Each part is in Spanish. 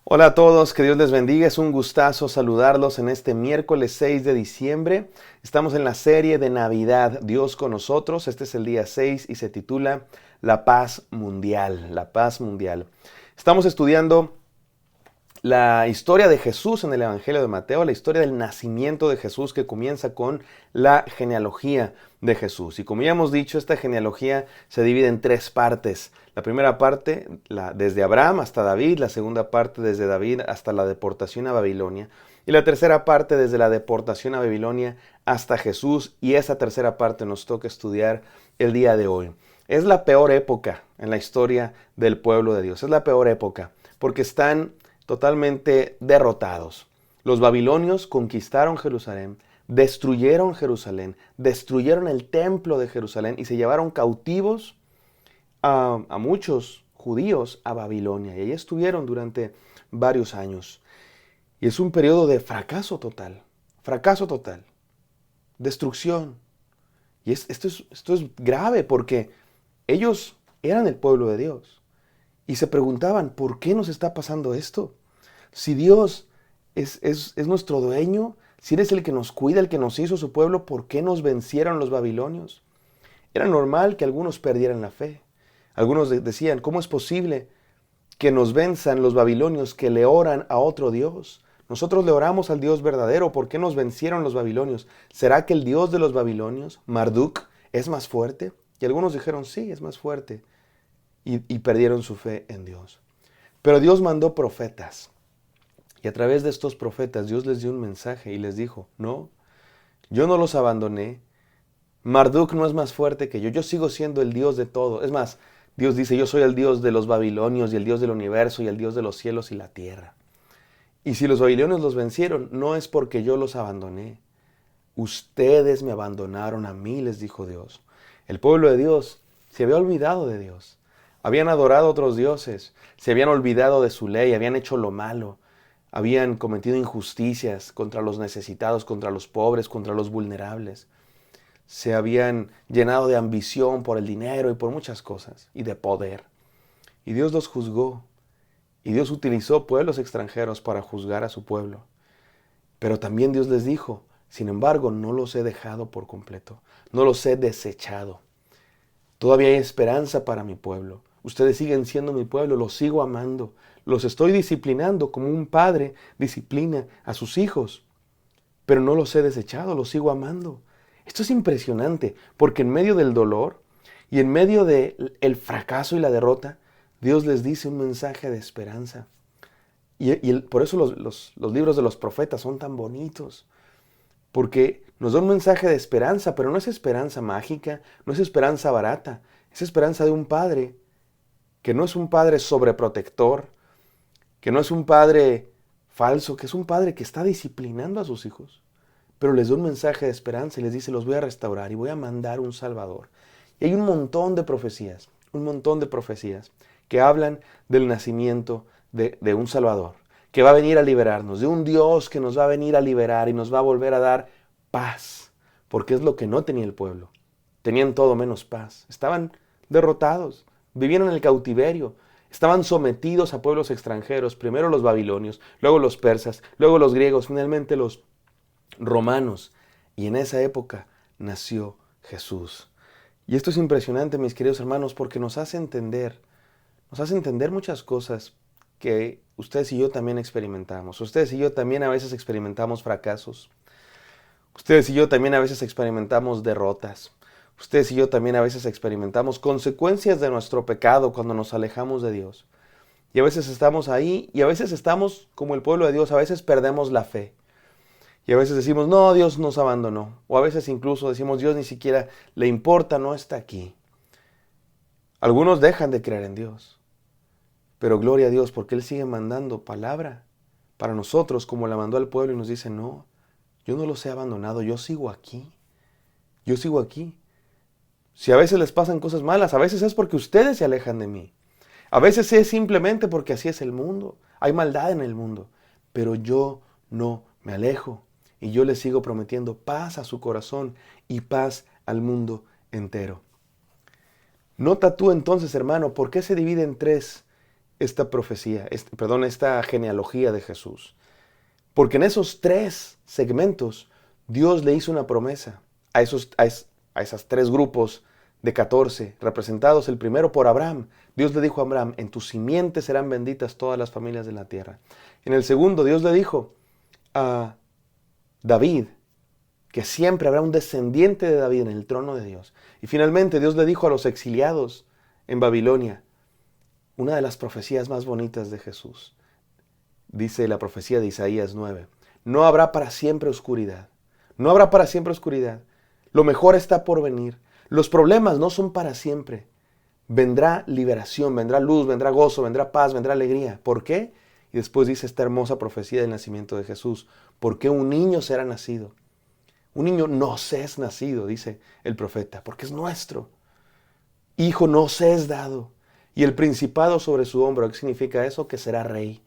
Hola a todos, que Dios les bendiga. Es un gustazo saludarlos en este miércoles 6 de diciembre. Estamos en la serie de Navidad, Dios con nosotros. Este es el día 6 y se titula La Paz Mundial. La Paz Mundial. Estamos estudiando la historia de Jesús en el Evangelio de Mateo, la historia del nacimiento de Jesús que comienza con la genealogía de Jesús. Y como ya hemos dicho, esta genealogía se divide en tres partes. La primera parte, desde Abraham hasta David, la segunda parte desde David hasta la deportación a Babilonia, y la tercera parte desde la deportación a Babilonia hasta Jesús, y esa tercera parte nos toca estudiar el día de hoy. Es la peor época en la historia del pueblo de Dios, es la peor época, porque están totalmente derrotados. Los babilonios conquistaron Jerusalén, destruyeron el templo de Jerusalén y se llevaron cautivos a muchos judíos a Babilonia. Y ahí estuvieron durante varios años. Y es un periodo de fracaso total, destrucción. Y esto es grave porque ellos eran el pueblo de Dios. Y se preguntaban, ¿por qué nos está pasando esto? Si Dios es nuestro dueño, si Él es el que nos cuida, el que nos hizo su pueblo, ¿por qué nos vencieron los babilonios? Era normal que algunos perdieran la fe. Algunos decían, ¿cómo es posible que nos venzan los babilonios que le oran a otro Dios? Nosotros le oramos al Dios verdadero, ¿por qué nos vencieron los babilonios? ¿Será que el Dios de los babilonios, Marduk, es más fuerte? Y algunos dijeron, sí, es más fuerte. Y perdieron su fe en Dios. Pero Dios mandó profetas. Y a través de estos profetas Dios les dio un mensaje y les dijo, no, yo no los abandoné. Marduk no es más fuerte que yo sigo siendo el Dios de todo. Es más, Dios dice, yo soy el Dios de los babilonios y el Dios del universo y el Dios de los cielos y la tierra. Y si los babilonios los vencieron, no es porque yo los abandoné. Ustedes me abandonaron a mí, les dijo Dios. El pueblo de Dios se había olvidado de Dios. Habían adorado a otros dioses, se habían olvidado de su ley, habían hecho lo malo, habían cometido injusticias contra los necesitados, contra los pobres, contra los vulnerables. Se habían llenado de ambición por el dinero y por muchas cosas, y de poder. Y Dios los juzgó, y Dios utilizó pueblos extranjeros para juzgar a su pueblo. Pero también Dios les dijo, sin embargo, no los he dejado por completo, no los he desechado. Todavía hay esperanza para mi pueblo. Ustedes siguen siendo mi pueblo, los sigo amando. Los estoy disciplinando como un padre disciplina a sus hijos. Pero no los he desechado, los sigo amando. Esto es impresionante, porque en medio del dolor y en medio del fracaso y la derrota, Dios les dice un mensaje de esperanza. Por eso los libros de los profetas son tan bonitos, porque nos da un mensaje de esperanza, pero no es esperanza mágica, no es esperanza barata, es esperanza de un padre que no es un padre sobreprotector, que no es un padre falso, que es un padre que está disciplinando a sus hijos, pero les da un mensaje de esperanza y les dice, los voy a restaurar y voy a mandar un Salvador. Y hay un montón de profecías que hablan del nacimiento de un Salvador, que va a venir a liberarnos, de un Dios que nos va a venir a liberar y nos va a volver a dar paz, porque es lo que no tenía el pueblo. Tenían todo menos paz. Estaban derrotados, vivían en el cautiverio, estaban sometidos a pueblos extranjeros, primero los babilonios, luego los persas, luego los griegos, finalmente los romanos. Y en esa época nació Jesús. Y esto es impresionante, mis queridos hermanos, porque nos hace entender muchas cosas que ustedes y yo también experimentamos. Ustedes y yo también a veces experimentamos fracasos. Ustedes y yo también a veces experimentamos derrotas. Ustedes y yo también a veces experimentamos consecuencias de nuestro pecado cuando nos alejamos de Dios. Y a veces estamos ahí y a veces estamos como el pueblo de Dios, a veces perdemos la fe. Y a veces decimos, no, Dios nos abandonó. O a veces incluso decimos, Dios ni siquiera le importa, no está aquí. Algunos dejan de creer en Dios. Pero gloria a Dios porque Él sigue mandando palabra para nosotros como la mandó al pueblo y nos dice, no, yo no los he abandonado, yo sigo aquí. Yo sigo aquí. Si a veces les pasan cosas malas, a veces es porque ustedes se alejan de mí. A veces es simplemente porque así es el mundo. Hay maldad en el mundo. Pero yo no me alejo. Y yo les sigo prometiendo paz a su corazón y paz al mundo entero. Nota tú entonces, hermano, ¿por qué se divide en tres esta profecía, esta genealogía de Jesús. Porque en esos 3 segmentos Dios le hizo una promesa a esas 3 grupos de 14, representados el primero por Abraham. Dios le dijo a Abraham, en tu simiente serán benditas todas las familias de la tierra. En el segundo, Dios le dijo a David, que siempre habrá un descendiente de David en el trono de Dios. Y finalmente Dios le dijo a los exiliados en Babilonia, una de las profecías más bonitas de Jesús. Dice la profecía de Isaías 9, no habrá para siempre oscuridad. No habrá para siempre oscuridad. Lo mejor está por venir. Los problemas no son para siempre. Vendrá liberación, vendrá luz, vendrá gozo, vendrá paz, vendrá alegría. ¿Por qué? Y después dice esta hermosa profecía del nacimiento de Jesús. Porque un niño será nacido. Un niño nos es nacido, dice el profeta, porque es nuestro. Hijo nos es dado. Y el principado sobre su hombro. ¿Qué significa eso? Que será rey.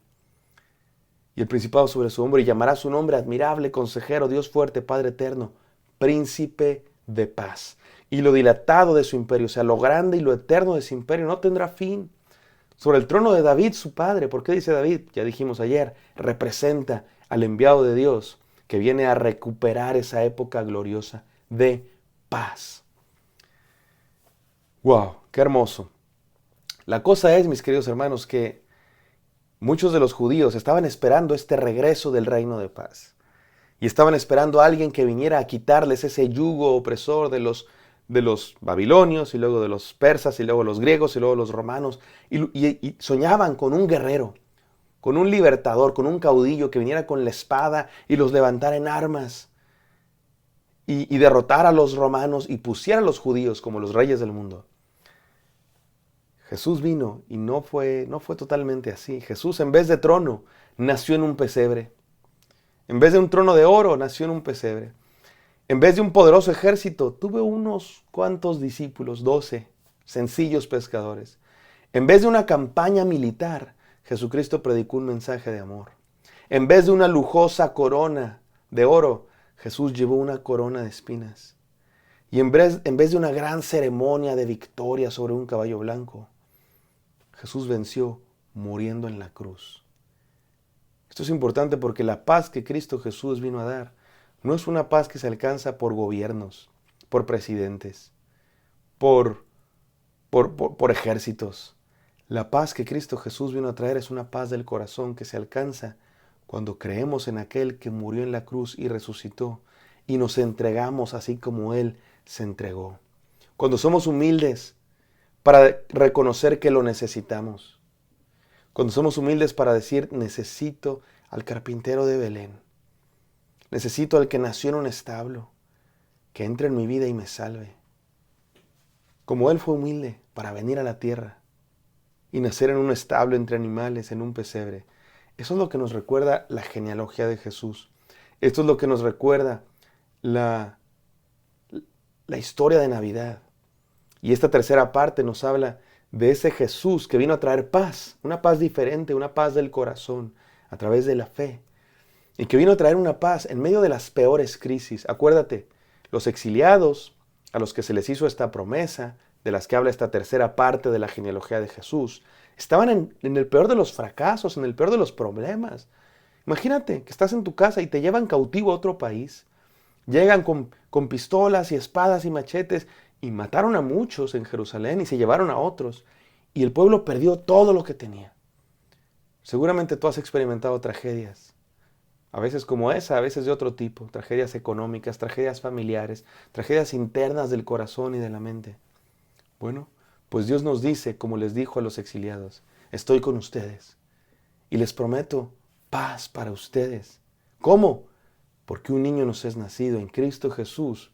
Y el principado sobre su hombro, y llamará su nombre admirable, consejero, Dios fuerte, Padre eterno, príncipe de paz. Y lo dilatado de su imperio, o sea, lo grande y lo eterno de su imperio, no tendrá fin. Sobre el trono de David, su padre. ¿Por qué dice David? Ya dijimos ayer, representa al enviado de Dios que viene a recuperar esa época gloriosa de paz. ¡Wow! ¡Qué hermoso! La cosa es, mis queridos hermanos, que muchos de los judíos estaban esperando este regreso del reino de paz. Y estaban esperando a alguien que viniera a quitarles ese yugo opresor de los babilonios, y luego de los persas, y luego los griegos, y luego los romanos. Y soñaban con un guerrero, con un libertador, con un caudillo que viniera con la espada y los levantara en armas. Y derrotara a los romanos y pusiera a los judíos como los reyes del mundo. Jesús vino y no fue totalmente así. Jesús, en vez de trono, nació en un pesebre. En vez de un trono de oro, nació en un pesebre. En vez de un poderoso ejército, tuvo unos cuantos discípulos, 12, sencillos pescadores. En vez de una campaña militar, Jesucristo predicó un mensaje de amor. En vez de una lujosa corona de oro, Jesús llevó una corona de espinas. Y en vez de una gran ceremonia de victoria sobre un caballo blanco, Jesús venció muriendo en la cruz. Esto es importante porque la paz que Cristo Jesús vino a dar no es una paz que se alcanza por gobiernos, por presidentes, por ejércitos. La paz que Cristo Jesús vino a traer es una paz del corazón que se alcanza cuando creemos en aquel que murió en la cruz y resucitó y nos entregamos así como Él se entregó. Cuando somos humildes para reconocer que lo necesitamos. Cuando somos humildes para decir, necesito al carpintero de Belén. Necesito al que nació en un establo, que entre en mi vida y me salve. Como Él fue humilde para venir a la tierra y nacer en un establo entre animales, en un pesebre. Eso es lo que nos recuerda la genealogía de Jesús. Esto es lo que nos recuerda la historia de Navidad. Y esta tercera parte nos habla de ese Jesús que vino a traer paz, una paz diferente, una paz del corazón, a través de la fe. Y que vino a traer una paz en medio de las peores crisis. Acuérdate, los exiliados a los que se les hizo esta promesa, de las que habla esta tercera parte de la genealogía de Jesús, estaban en el peor de los fracasos, en el peor de los problemas. Imagínate que estás en tu casa y te llevan cautivo a otro país. Llegan con pistolas y espadas y machetes y mataron a muchos en Jerusalén y se llevaron a otros. Y el pueblo perdió todo lo que tenía. Seguramente tú has experimentado tragedias. A veces como esa, a veces de otro tipo. Tragedias económicas, tragedias familiares, tragedias internas del corazón y de la mente. Bueno, pues Dios nos dice, como les dijo a los exiliados, estoy con ustedes y les prometo paz para ustedes. ¿Cómo? Porque un niño nos es nacido en Cristo Jesús.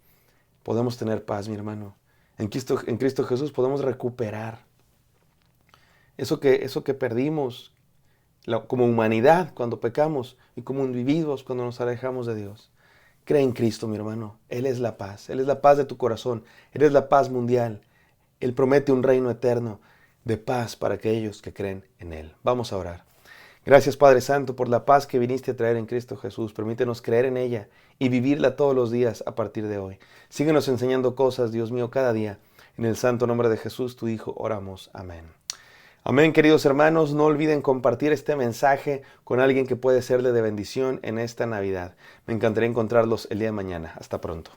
Podemos tener paz, mi hermano. En Cristo Jesús podemos recuperar eso que perdimos como humanidad cuando pecamos y como individuos cuando nos alejamos de Dios. Cree en Cristo, mi hermano. Él es la paz. Él es la paz de tu corazón. Él es la paz mundial. Él promete un reino eterno de paz para aquellos que creen en Él. Vamos a orar. Gracias, Padre Santo, por la paz que viniste a traer en Cristo Jesús. Permítenos creer en ella y vivirla todos los días a partir de hoy. Síguenos enseñando cosas, Dios mío, cada día. En el santo nombre de Jesús, tu Hijo, oramos. Amén. Amén, queridos hermanos, no olviden compartir este mensaje con alguien que puede serle de bendición en esta Navidad. Me encantaría encontrarlos el día de mañana. Hasta pronto.